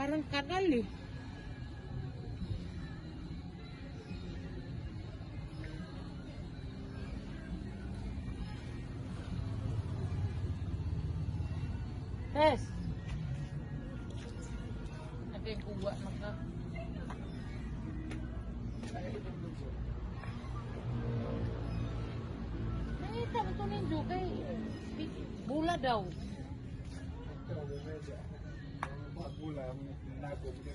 Parang kanal eh. Tes. Ada yang kuat maka. Nakita mo ito ninyo kay bula daw. Bula ang nago kita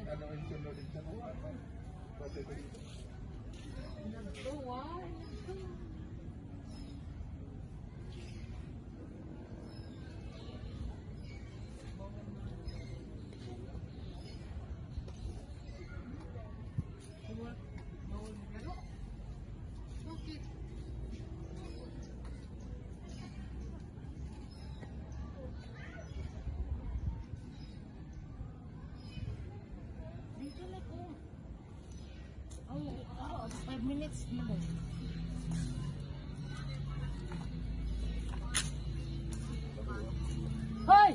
na ang sunod sa mga pati ba ito? Oh wow. Dito na po. Oh, 5 minutes na ba? Hoy!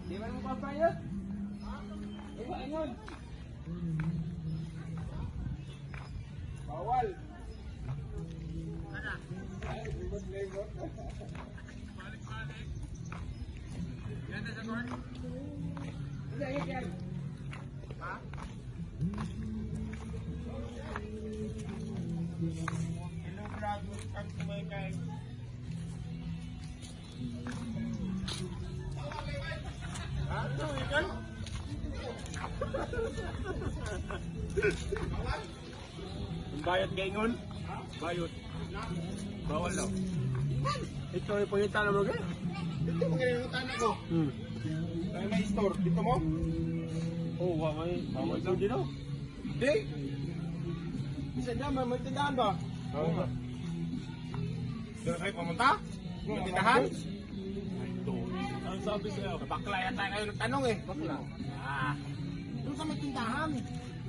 Di ba mo papayag? Iba yun. Bawal. Mana? Ay, libot-libot. Balik-balik. Yan na sa kuwan? Yan. Ha? Hello, graduate. Ang kumaykay. Ha? Ito, ikan? Bayad gaingon? Bayad. Bawal daw. Ito yung pungitan mo ka? Dito mo kinilutan ako. Ay may store. Dito mo? Oo, may bawal daw dito. Hindi. Isa dyan, may tindahan ba? Oo nga. Doon kayo pumunta? May tindahan? Ito. Ang sabi sa'yo? Bakla yata kayo nagtanong eh. Bakla? Ah. Doon sa may tindahan.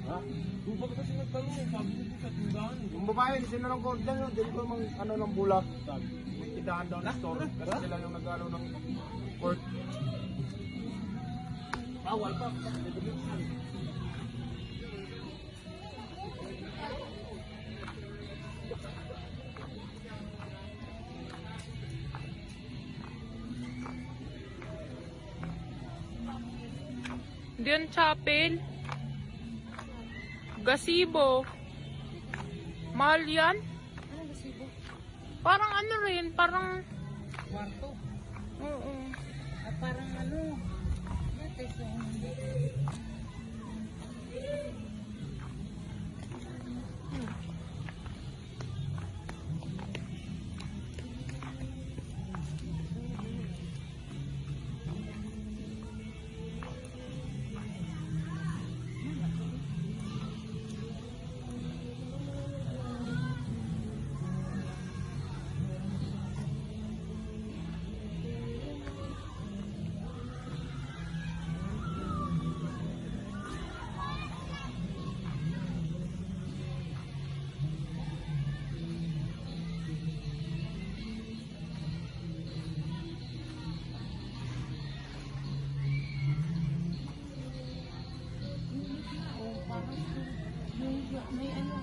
Ha? Doon ba kasi nagtanong eh? Sabi ko sa tindahan. Yung babae, sino lang ko dyan yun? Dito ko mang ano ng bulak. May tindahan daw na store. Kasi sila yung nag-ano ng court. Bawal pa. Diyan chapel. Gazebo. Mahal yan? Ano gazebo? Parang ano rin, parang... Kwarto. Oo. At parang ano. Dati sa may ano.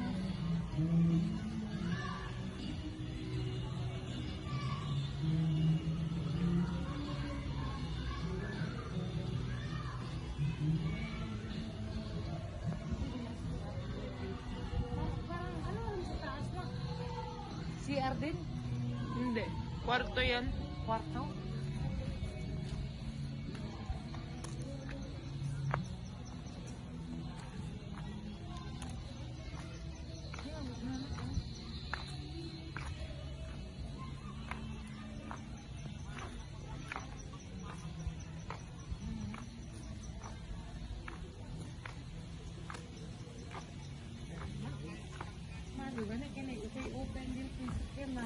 Parang ano sa taas na? CR din? Hindi. Kwarto yan. Kwarto? Di ba na kinay usay open din sa sistema.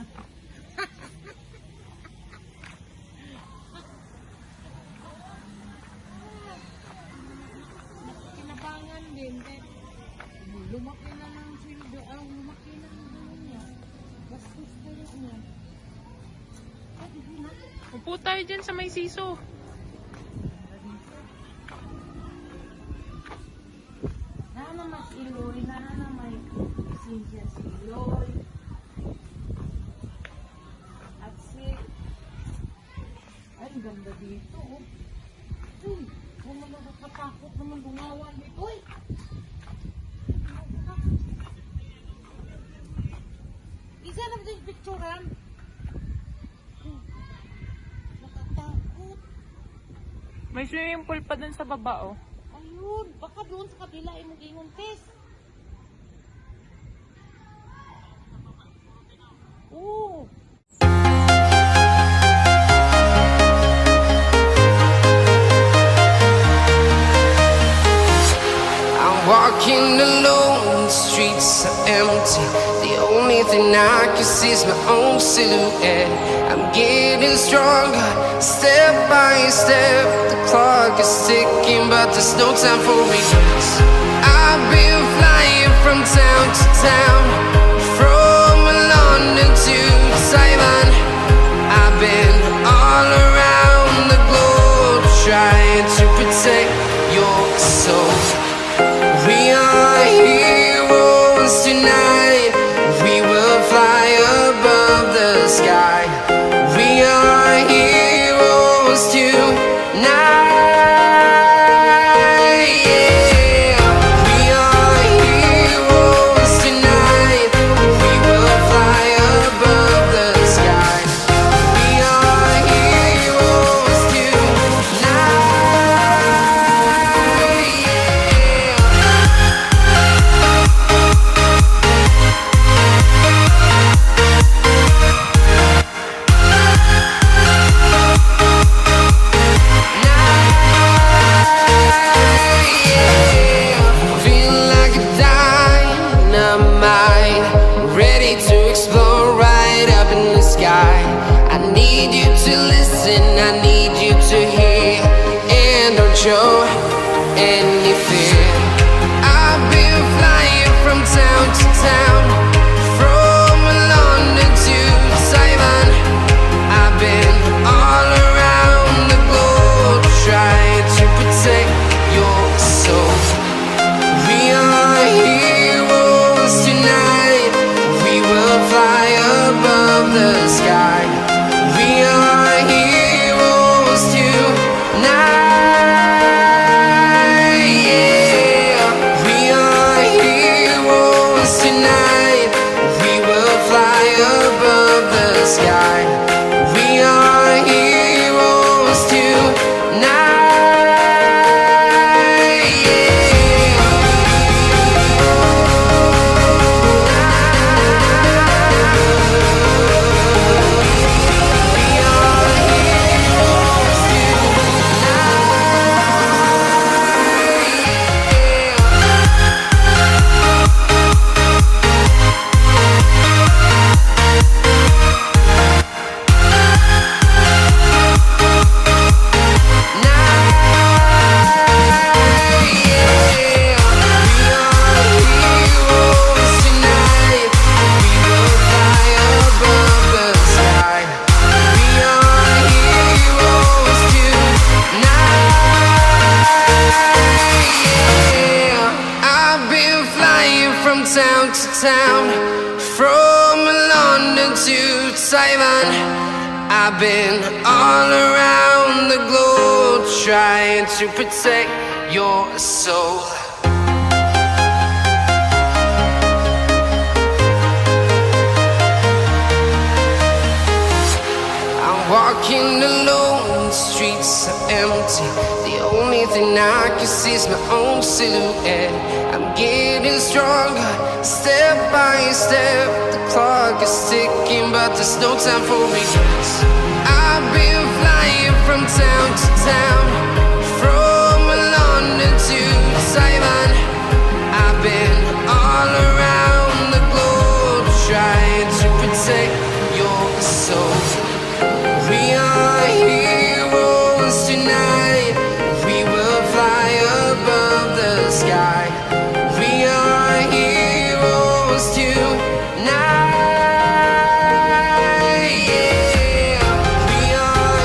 Kinabang Upo tayo dyan sa may siso. Nana mas iloy, nana may Cynthia si iloy. At si... Ay, ganda dito. Oh. Uy, kung nakakatakot naman gumawan dito eh. Isa lang din picturean. Nakatakot. May swimming pool pa dun sa baba, oh. Ayun, baka doon sa kabila ay mag-ingon test. Oo. I'm walking alone, the streets are empty. The only thing I can see is my own silhouette. I'm getting stronger, step by step. The clock is ticking, but there's no time for regrets. I've been flying from town to town, from London to Taiwan. I've been all around the globe, trying to protect your soul. We are heroes tonight. We will fly above the sky. We are heroes tonight. Yeah. We are heroes tonight. We will fly above the sky. We are heroes tonight. Feeling like a dynamite, ready to explode right up in the sky. I need you to listen, I need you to hear, and don't show any fear. I've been flying from town to town, from London to Taiwan. I've been all around the globe, trying to protect your soul. We are heroes tonight. We will fly above the sky. We are heroes tonight. Yeah. We are heroes tonight. We will fly above the sky. We are heroes tonight. Town to town, from London to Taiwan. I've been all around the globe, trying to protect your soul. I'm walking alone, the streets are empty. The only thing I can see is my own silhouette. I'm getting stronger, step by step. The clock is ticking, but there's no time for regrets. I've been flying from town to town, from London to Taiwan. I've been all around the globe, trying to protect your soul. We are heroes tonight. We will fly above the sky. We are heroes tonight. Yeah. We are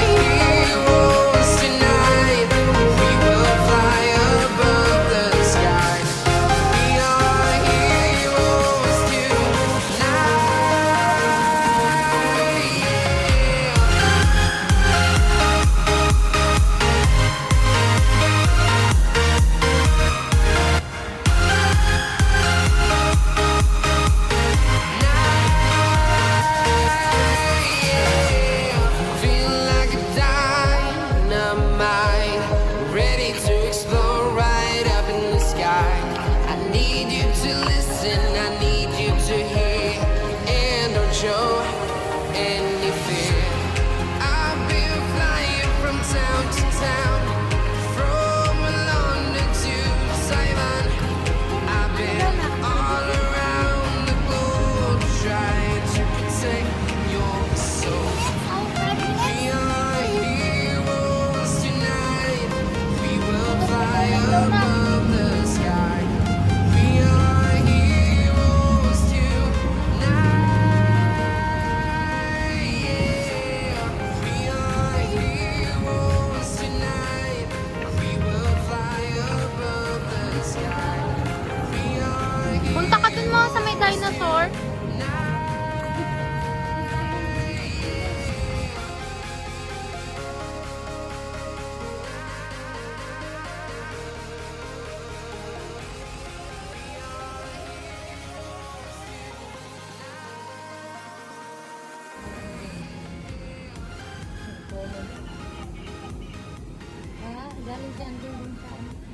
Kasi andun din sa ano.